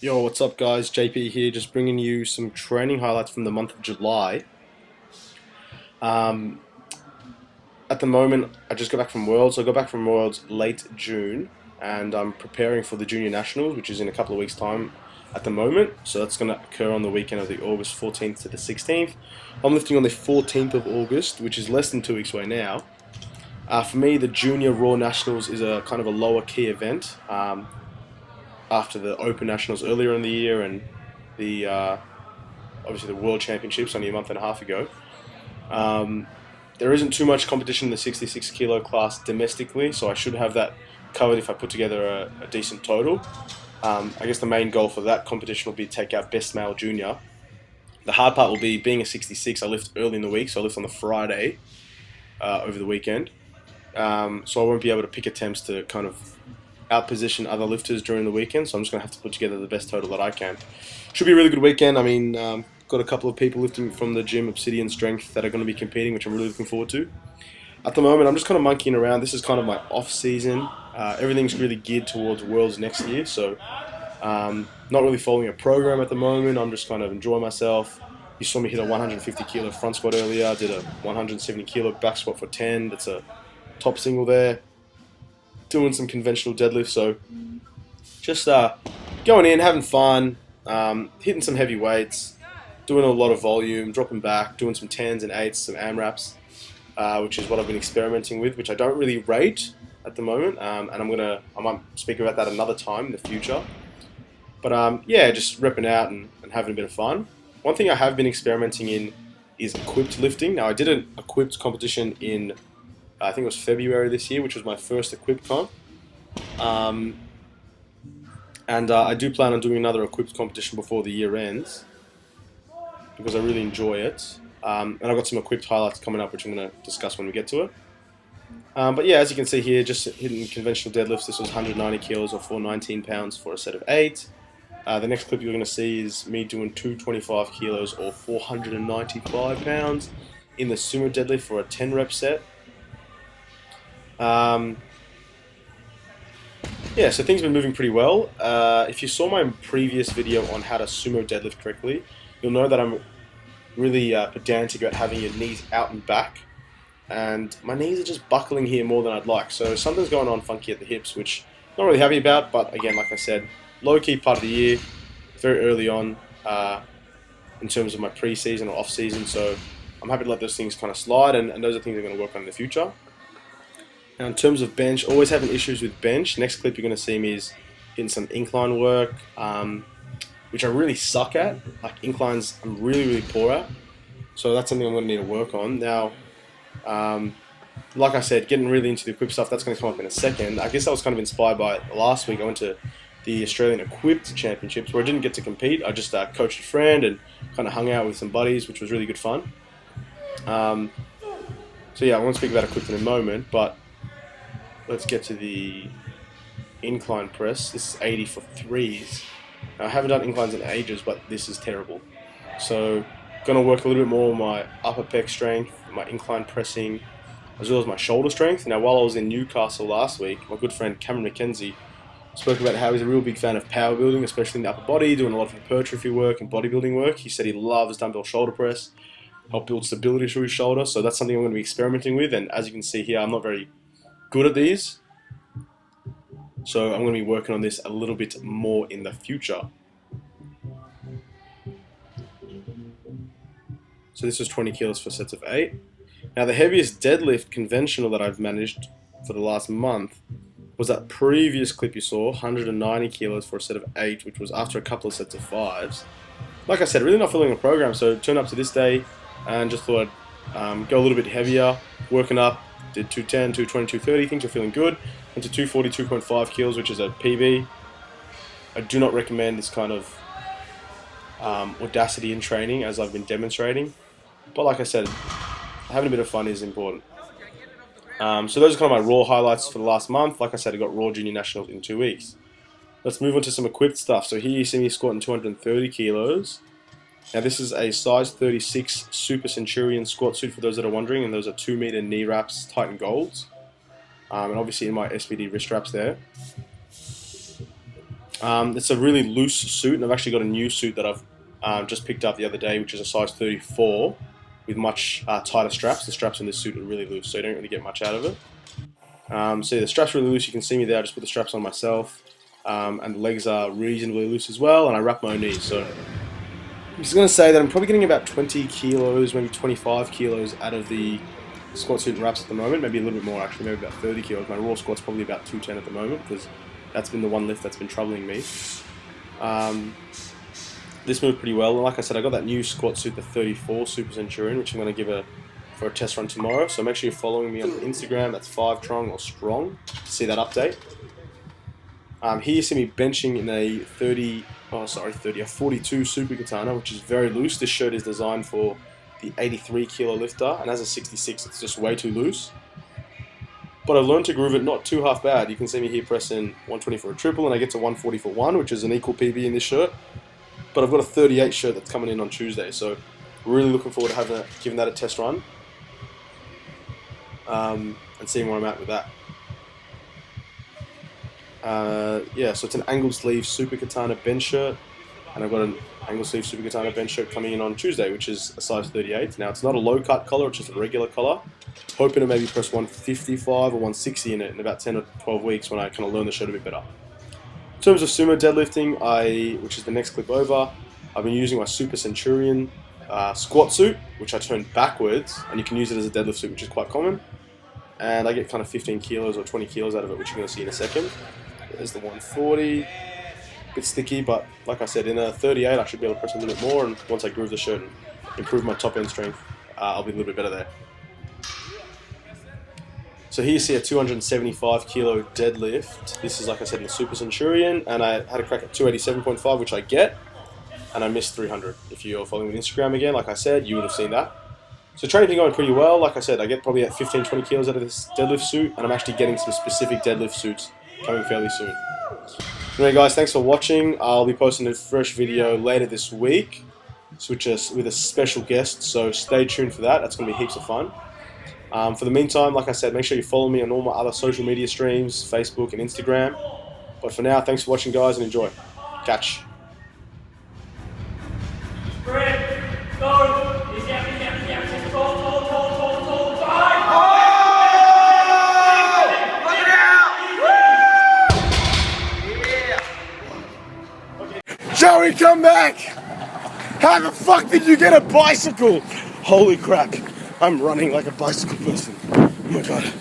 Yo, what's up guys? JP here, just bringing you some training highlights from the month of July. Um, at the moment, I just got back from Worlds. So I got back from Worlds late June, and I'm preparing for the Junior Nationals, which is in a couple of weeks' time at the moment. So that's going to occur on the weekend of the August 14th to the 16th. I'm lifting on the 14th of August, which is less than 2 weeks away now. For me, the Junior Raw Nationals is a kind of a lower key event. After the Open Nationals earlier in the year and the obviously the World Championships only a month and a half ago. Um, there isn't too much competition in the 66 kilo class domestically, so I should have that covered if I put together a decent total. I guess the main goal for that competition will be to take out Best Male Junior. The hard part will be being a 66. I lift early in the week, so I lift on the Friday over the weekend. So I won't be able to pick attempts to kind of outposition other lifters during the weekend, so I'm just going to have to put together the best total that I can. Should be a really good weekend. I mean, got a couple of people lifting from the gym, Obsidian Strength, that are going to be competing, which I'm really looking forward to. At the moment, I'm just kind of monkeying around. This is kind of my off season. Everything's really geared towards Worlds next year, so not really following a program at the moment. I'm just kind of enjoying myself. You saw me hit a 150 kilo front squat earlier. I did a 170 kilo back squat for 10. That's a top single there. Doing some conventional deadlifts, so just going in, having fun, hitting some heavy weights, doing a lot of volume, dropping back, doing some 10s and 8s, some AMRAPs, which is what I've been experimenting with, which I don't really rate at the moment, and I might speak about that another time in the future. But yeah, just repping out and having a bit of fun. One thing I have been experimenting in is equipped lifting. Now, I did an equipped competition in I think it was February this year, which was my first equipped comp. And I do plan on doing another equipped competition before the year ends because I really enjoy it. And I've got some equipped highlights coming up, which I'm going to discuss when we get to it. But yeah, as you can see here, just hitting conventional deadlifts. This was 190 kilos or 419 pounds for a set of 8. The next clip you're going to see is me doing 225 kilos or 495 pounds in the sumo deadlift for a 10 rep set. Yeah, so things have been moving pretty well. If you saw my previous video on how to sumo deadlift correctly, you'll know that I'm really pedantic about having your knees out and back, and my knees are just buckling here more than I'd like, so something's going on funky at the hips, which I'm not really happy about, but again, like I said, low-key part of the year, very early on in terms of my pre-season or off-season, so I'm happy to let those things kind of slide, and those are things I'm going to work on in the future. Now, in terms of bench, always having issues with bench. Next clip you're going to see me is getting some incline work, which I really suck at. Like inclines, I'm really poor at. So that's something I'm going to need to work on. Now, like I said, getting really into the equipped stuff, that's going to come up in a second. I guess I was kind of inspired by it last week. I went to the Australian Equipped Championships where I didn't get to compete. I just coached a friend and kind of hung out with some buddies, which was really good fun. So yeah, I want to speak about equipped in a moment, but let's get to the incline press. This is 80 for 3s. Now, I haven't done inclines in ages, but this is terrible. So, going to work a little bit more on my upper pec strength, my incline pressing, as well as my shoulder strength. Now, while I was in Newcastle last week, my good friend Cameron McKenzie spoke about how he's a real big fan of power building, especially in the upper body, doing a lot of hypertrophy work and bodybuilding work. He said he loves dumbbell shoulder press, help build stability through his shoulder. So that's something I'm going to be experimenting with. And as you can see here, I'm not very good at these, so I'm going to be working on this a little bit more in the future. So this was 20 kilos for sets of 8. Now the heaviest deadlift conventional that I've managed for the last month was that previous clip you saw, 190 kilos for a set of 8, which was after a couple of sets of 5s. Like I said, really not following a program, so turned up to this day and just thought I'd go a little bit heavier, working up. Did 210, 220, 230, things are feeling good. Went to 242.5 kilos, which is a PB. I do not recommend this kind of audacity in training, as I've been demonstrating. But like I said, having a bit of fun is important. So those are kind of my raw highlights for the last month. Like I said, I got Raw Junior Nationals in 2 weeks. Let's move on to some equipped stuff. So here you see me squatting 230 kilos. Now this is a size 36 Super Centurion squat suit for those that are wondering, and those are 2-meter knee wraps, Titan Golds, and obviously in my SBD wrist wraps there. It's a really loose suit, and I've actually got a new suit that I've just picked up the other day, which is a size 34 with much tighter straps. The straps in this suit are really loose, so you don't really get much out of it. So yeah, the straps are really loose. You can see me there. I just put the straps on myself, and the legs are reasonably loose as well, and I wrap my own knees. So I'm just going to say that I'm probably getting about 20 kilos, maybe 25 kilos out of the squat suit and wraps at the moment. Maybe a little bit more actually, maybe about 30 kilos. My raw squat's probably about 210 at the moment because that's been the one lift that's been troubling me. This moved pretty well, and like I said, I got that new squat suit, the 34 Super Centurion, which I'm going to give for a test run tomorrow. So make sure you're following me on Instagram. That's 5trong or strong to see that update. Here you see me benching in a 42 Super Katana, which is very loose. This shirt is designed for the 83 kilo lifter, and as a 66, it's just way too loose. But I've learned to groove it not too half bad. You can see me here pressing 120 for a triple, and I get to 140 for one, which is an equal PB in this shirt. But I've got a 38 shirt that's coming in on Tuesday, so really looking forward to giving that a test run, and seeing where I'm at with that. Yeah, so it's an angled sleeve Super Katana bench shirt, and I've got an angled sleeve Super Katana bench shirt coming in on Tuesday, which is a size 38. Now, it's not a low cut collar, it's just a regular collar. Hoping to maybe press 155 or 160 in it in about 10 or 12 weeks when I kind of learn the shirt a bit better. In terms of sumo deadlifting, which is the next clip over, I've been using my Super Centurion squat suit, which I turned backwards, and you can use it as a deadlift suit, which is quite common. And I get kind of 15 kilos or 20 kilos out of it, which you're going to see in a second. There's the 140, a bit sticky, but like I said, in a 38 I should be able to press a little bit more, and once I groove the shirt and improve my top end strength, I'll be a little bit better there. So here you see a 275 kilo deadlift. This is, like I said, in the Super Centurion, and I had a crack at 287.5, which I get, and I missed 300. If you're following me on Instagram again, like I said, you would have seen that. So training's been going pretty well. Like I said, I get probably at 15, 20 kilos out of this deadlift suit, and I'm actually getting some specific deadlift suits coming fairly soon. Anyway guys, thanks for watching. I'll be posting a fresh video later this week, with a special guest, so stay tuned for that. That's going to be heaps of fun. For the meantime, like I said, make sure you follow me on all my other social media streams, Facebook and Instagram. But for now, thanks for watching guys, and enjoy. Catch. Joey, come back! How the fuck did you get a bicycle? Holy crap, I'm running like a bicycle person. Oh my god.